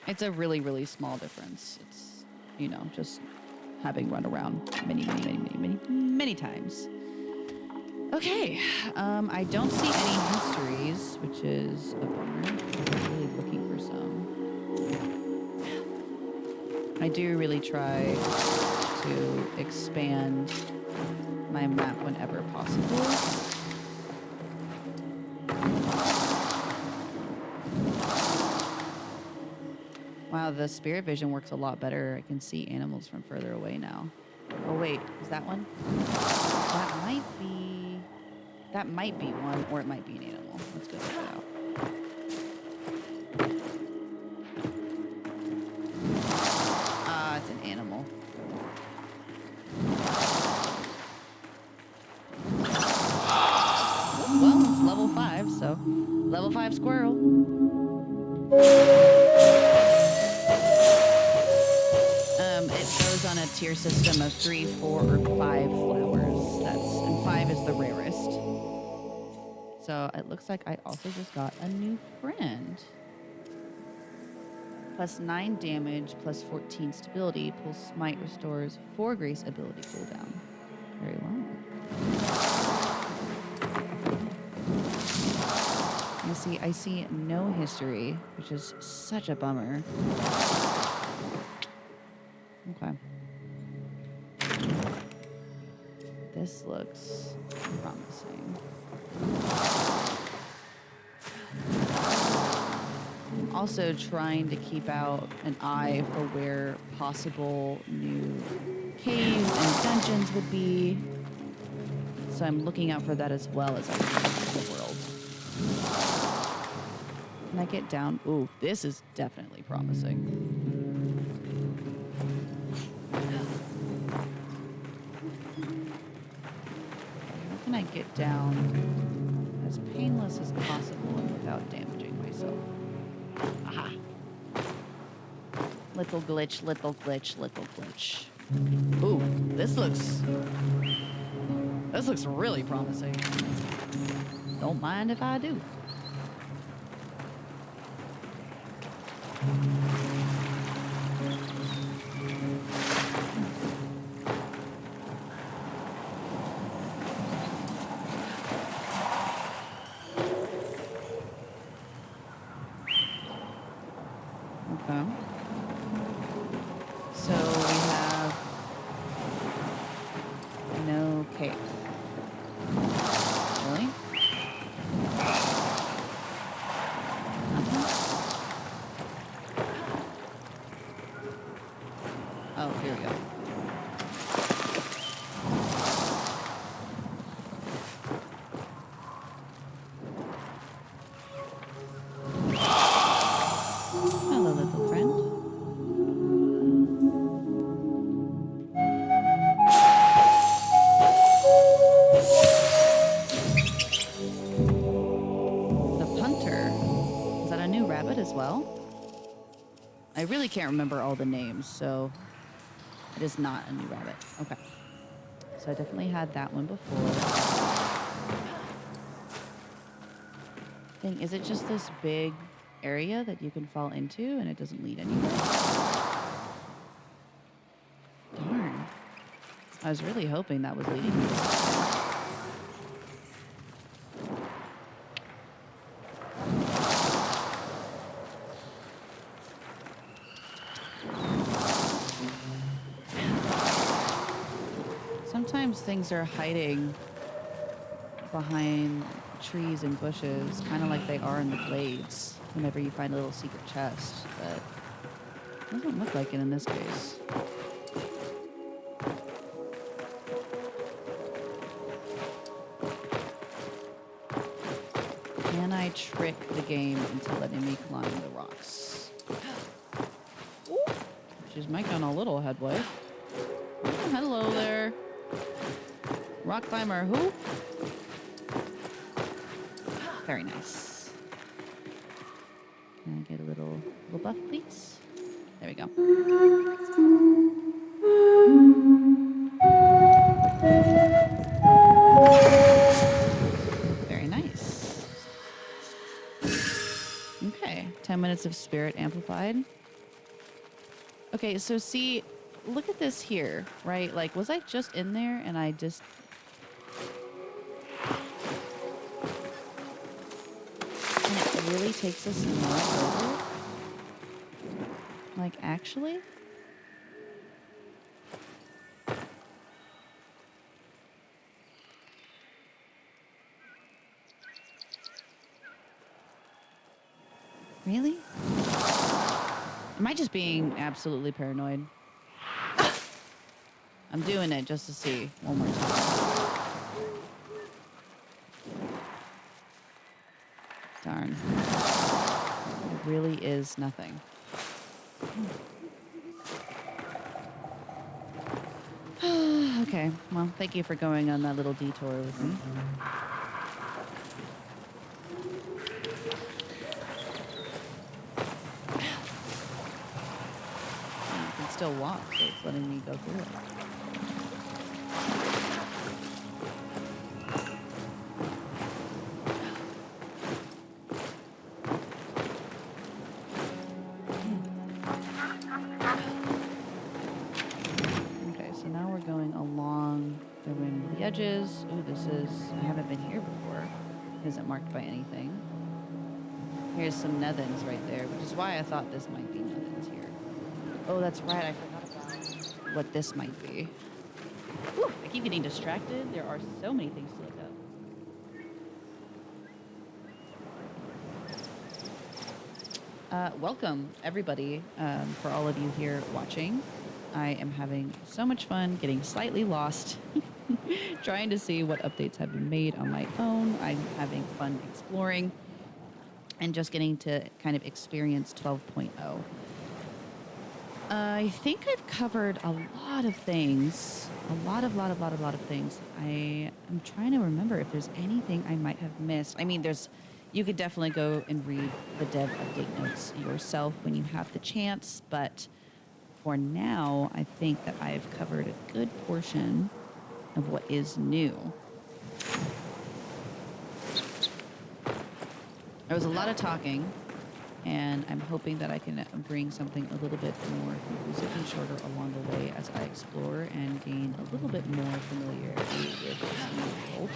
It's a really, really small difference. It's, you know, just having run around many times. Okay, I don't see any histories, which is a bummer. I'm really looking for some. I do really try to expand my map whenever possible. Wow, the spirit vision works a lot better. I can see animals from further away now. Oh wait, is that one? That might be one, or it might be an animal. Let's go check it out. Ah, it's an animal. Well, it's level 5, so level 5 squirrel. It goes on a tier system of 3, 4, or 5 flowers. And 5 is the rarest. So it looks like I also just got a new friend. Plus 9 damage, plus 14 stability. Pulse Smite restores 4 grace ability cooldown. Very well. I see no history, which is such a bummer. Okay. This looks promising. I'm also trying to keep out an eye for where possible new caves and dungeons would be. So I'm looking out for that as well as I look into the world. Can I get down? Ooh, this is definitely promising. How can I get down as painless as possible and without damaging myself? Aha. Little glitch, little glitch, little glitch. Ooh, this looks really promising. Don't mind if I do. Okay. So we have no cave. Really? Nothing? Oh, here we go. Hello, little friend. The punter. Is that a new rabbit as well? I really can't remember all the names, so it is not a new rabbit. Okay. So I definitely had that one before. Is it just this big area that you can fall into and it doesn't lead anywhere? Darn. I was really hoping that was leading me. Sometimes things are hiding behind trees and bushes, kind of like they are in the glades whenever you find a little secret chest, but Doesn't look like it in this case. Can I trick the game into letting me climb the rocks? Ooh, she's making a little headway. Oh, hello there. Rock climber, who? Very nice. Can I get a little buff, please? There we go. Very nice. Okay, 10 minutes of spirit amplified. Okay, so see, look at this here, right? Like, was I just in there and I just... And it really takes us more over? Like, actually? Really? Am I just being absolutely paranoid? I'm doing it just to see one more time. Darn. It really is nothing. Okay, well, thank you for going on that little detour with me. I can still walk, so it's letting me go through it. Okay, so now we're going along the rim of the edges. Ooh, this is... I haven't been here before. It isn't marked by anything. Here's some nethins right there, which is why I thought this might be nethins here. Oh, that's right. I forgot about what this might be. Whew, I keep getting distracted. There are so many things to look up. Welcome, everybody, for all of you here watching. I am having so much fun getting slightly lost, trying to see what updates have been made on my phone. I'm having fun exploring and just getting to kind of experience 12.0. I think I've covered a lot of things. A lot of things. I am trying to remember if there's anything I might have missed. I mean, you could definitely go and read the dev update notes yourself when you have the chance, but for now, I think that I've covered a good portion of what is new. There was a lot of talking, and I'm hoping that I can bring something a little bit more conclusive and shorter along the way as I explore and gain a little bit more familiarity with this new world.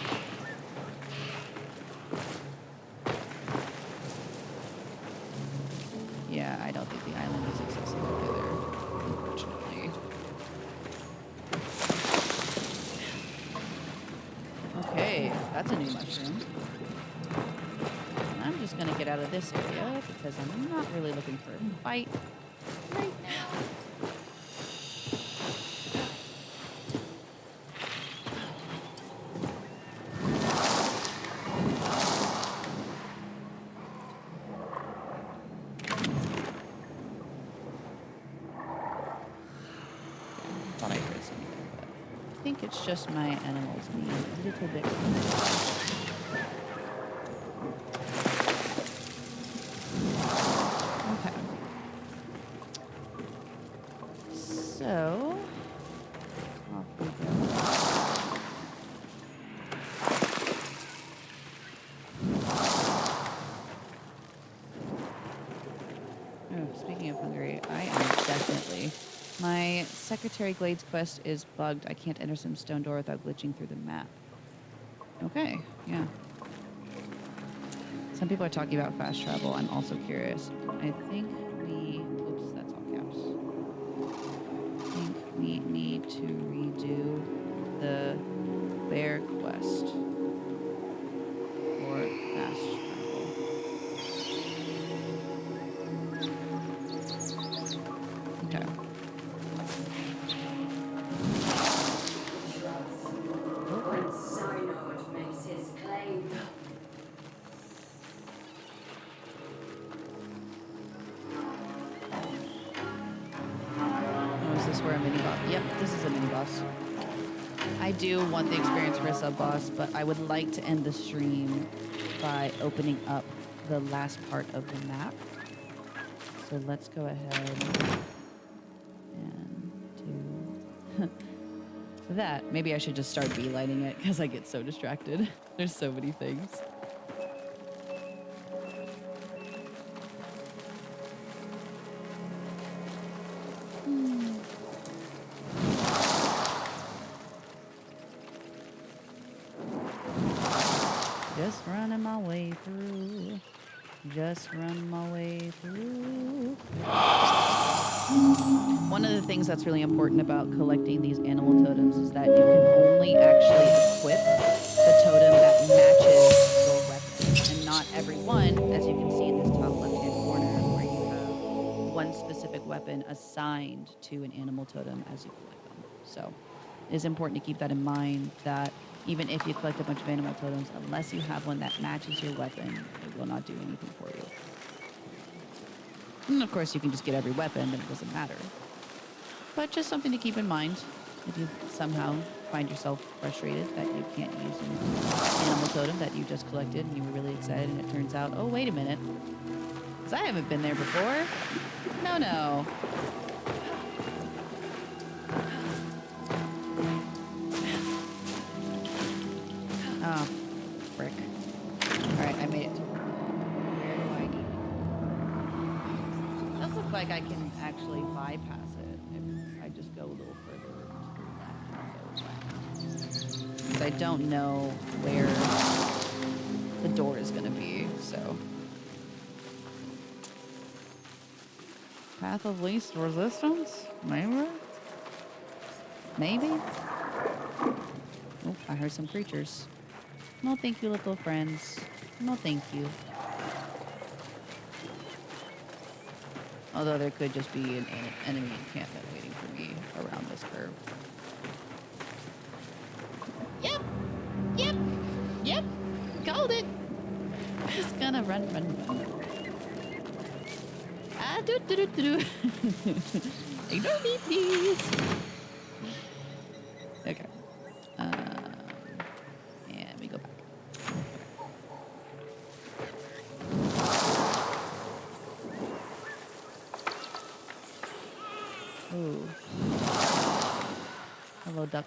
Yeah, I don't think the island is accessible either, unfortunately. Okay, that's a new mushroom. I'm just going to get out of this area because I'm not really looking for a fight right now. Thought I heard something, but I think it's just my animals being a little bit... So, off we go. Oh, speaking of hungry, I am definitely... My Secretary Glades quest is bugged. I can't enter some stone door without glitching through the map. Okay, yeah. Some people are talking about fast travel. I'm also curious. I think we... Oops, that's all caps. I think we need to redo the bear quest for fast travel. This is a mini boss. I do want the experience for a sub boss, but I would like to end the stream by opening up the last part of the map. So let's go ahead and do that. Maybe I should just start beelining it because I get so distracted. There's so many things. Just running my way through. Just run my way through. One of the things that's really important about collecting these animal totems is that you can only actually equip the totem that matches your weapon. And not every one, as you can see in this top left-hand corner, where you have one specific weapon assigned to an animal totem as you collect them. So it is important to keep that in mind, that even if you collect a bunch of animal totems, unless you have one that matches your weapon, it will not do anything for you. And of course, you can just get every weapon, then it doesn't matter. But just something to keep in mind if you somehow find yourself frustrated that you can't use an animal totem that you just collected and you were really excited and it turns out, oh, wait a minute. Because I haven't been there before. No. Oh, frick. Alright, I made it. Where do I need to go? Does look like I can actually bypass it if I just go a little further to the left. Because I don't know where the door is going to be, so. Path of least resistance? Maybe? Maybe? Oh, I heard some creatures. No, thank you, little friends. No, thank you. Although there could just be an enemy encampment waiting for me around this curve. Yep. Called it. Just gonna run. Ah, do. Ignore me, please. Okay. And we go back. Ooh. Hello, duck.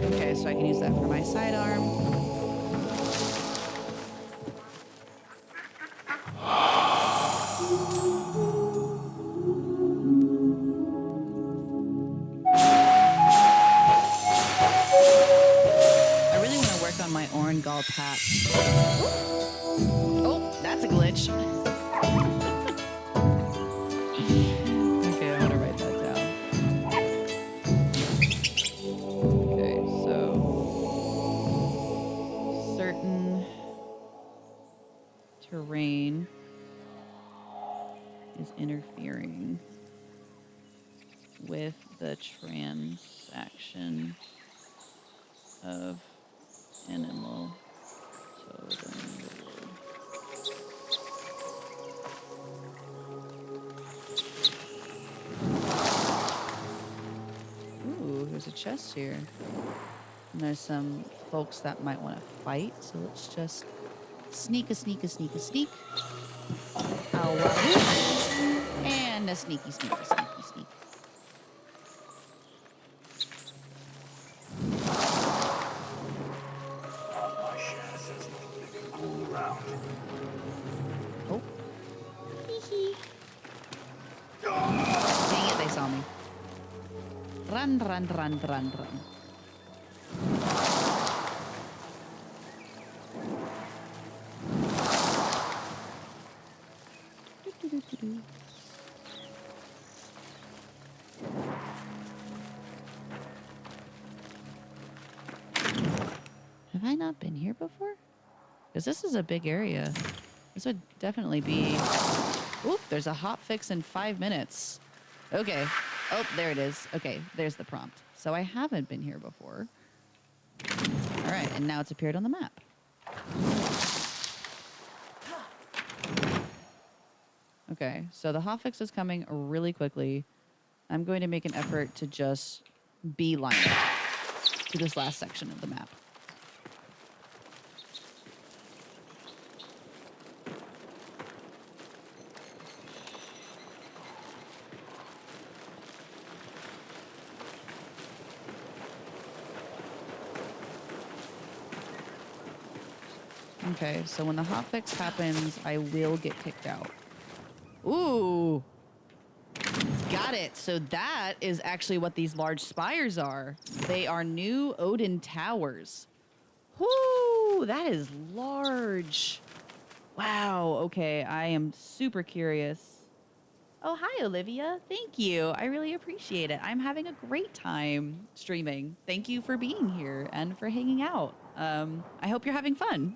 Okay, so I can use that for my sidearm. My Orangal Pat. Oh, that's a glitch. Okay, I'm gonna write that down. Okay, so certain terrain is interfering with the transaction of animal totem reward. Ooh, there's a chest here. And there's some folks that might want to fight, so let's just sneak. Ow, and a sneaky. Oh. Dang it, they saw me. Run. Have I not been here before? Because this is a big area. This would definitely be... Oop, there's a hot fix in 5 minutes. Okay. Oh, there it is. Okay, there's the prompt. So I haven't been here before. All right, and now it's appeared on the map. Okay, so the hotfix is coming really quickly. I'm going to make an effort to just beeline it to this last section of the map. Okay, so when the hotfix happens, I will get kicked out. Ooh! Got it. So that is actually what these large spires are. They are new Odin towers. Whoo! That is large. Wow. Okay, I am super curious. Oh, hi, Olivia. Thank you. I really appreciate it. I'm having a great time streaming. Thank you for being here and for hanging out. I hope you're having fun.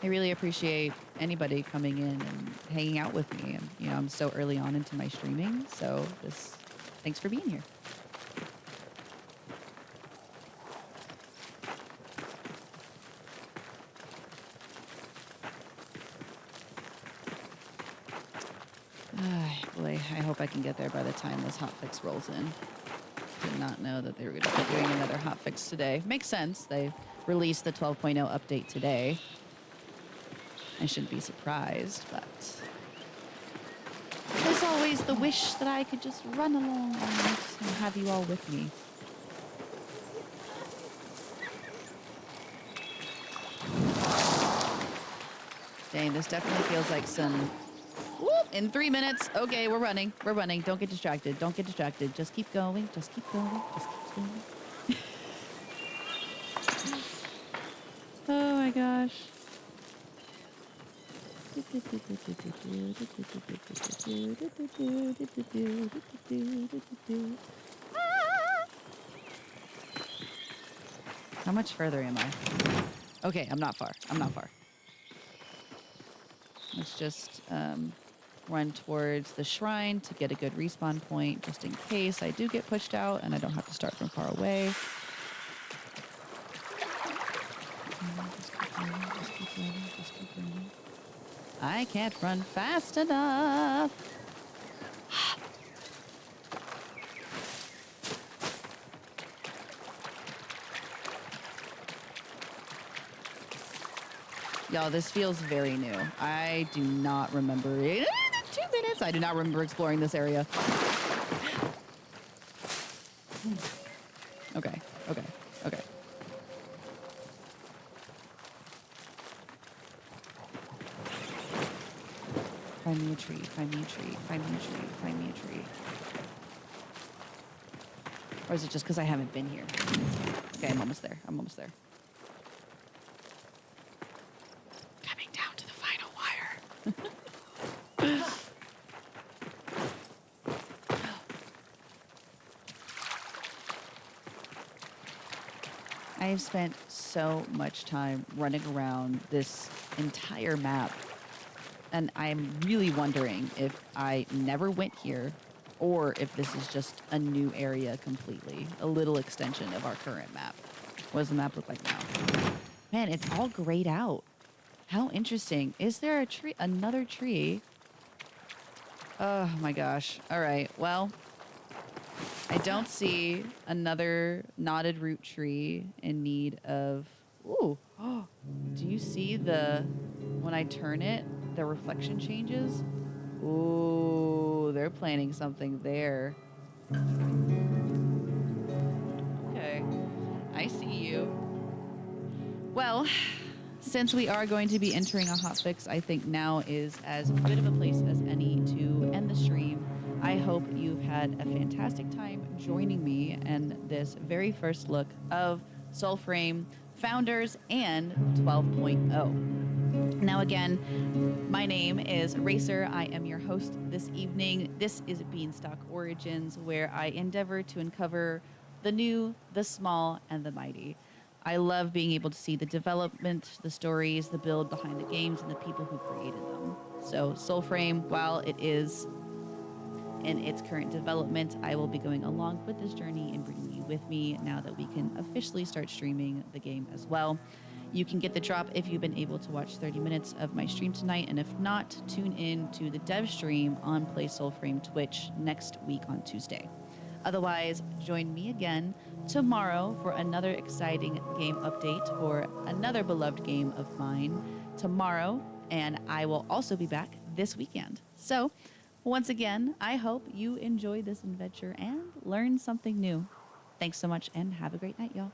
I really appreciate anybody coming in and hanging out with me. And, you know, I'm so early on into my streaming, so thanks for being here. Boy, I hope I can get there by the time this hotfix rolls in. Did not know that they were going to be doing another hotfix today. Makes sense. They released the 12.0 update today. I shouldn't be surprised, but there's always the wish that I could just run along and have you all with me. Dang, this definitely feels like some... Whoop, in 3 minutes. Okay, we're running. We're running. Don't get distracted. Don't get distracted. Just keep going. Just keep going. Just keep going. Oh my gosh. How much further am I? Okay, I'm not far. I'm not far. Let's just run towards the shrine to get a good respawn point, just in case I do get pushed out and I don't have to start from far away. Just keep running, just keep running, just keep running. I can't run fast enough. Y'all, this feels very new. I do not remember it. 2 minutes. I do not remember exploring this area. Okay, okay, okay. Find me a tree, find me a tree, find me a tree, find me a tree. Or is it just because I haven't been here? Okay, I'm almost there. I'm almost there. Coming down to the final wire. I have spent so much time running around this entire map. And I'm really wondering if I never went here or if this is just a new area completely. A little extension of our current map. What does the map look like now? Man, it's all grayed out. How interesting. Is there a tree? Another tree? Oh my gosh. All right. Well, I don't see another knotted root tree in need of... Ooh. Oh, do you see when I turn it, the reflection changes? Ooh, they're planning something there. Okay. I see you. Well, since we are going to be entering a hotfix, I think now is as good of a place as any to end the stream. I hope you've had a fantastic time joining me in this very first look of Soulframe, Founders, and 12.0. Now again, my name is Racer. I am your host this evening. This is Beanstalk Origins, where I endeavor to uncover the new, the small, and the mighty. I love being able to see the development, the stories, the build behind the games, and the people who created them. So Soulframe, while it is in its current development. I will be going along with this journey and bringing you with me now that we can officially start streaming the game as well. You can get the drop if you've been able to watch 30 minutes of my stream tonight, and if not, tune in to the Devstream on PlaySoulframe Twitch next week on Tuesday. Otherwise, join me again tomorrow for another exciting game update for another beloved game of mine tomorrow, and I will also be back this weekend. So, once again, I hope you enjoy this adventure and learn something new. Thanks so much, and have a great night, y'all.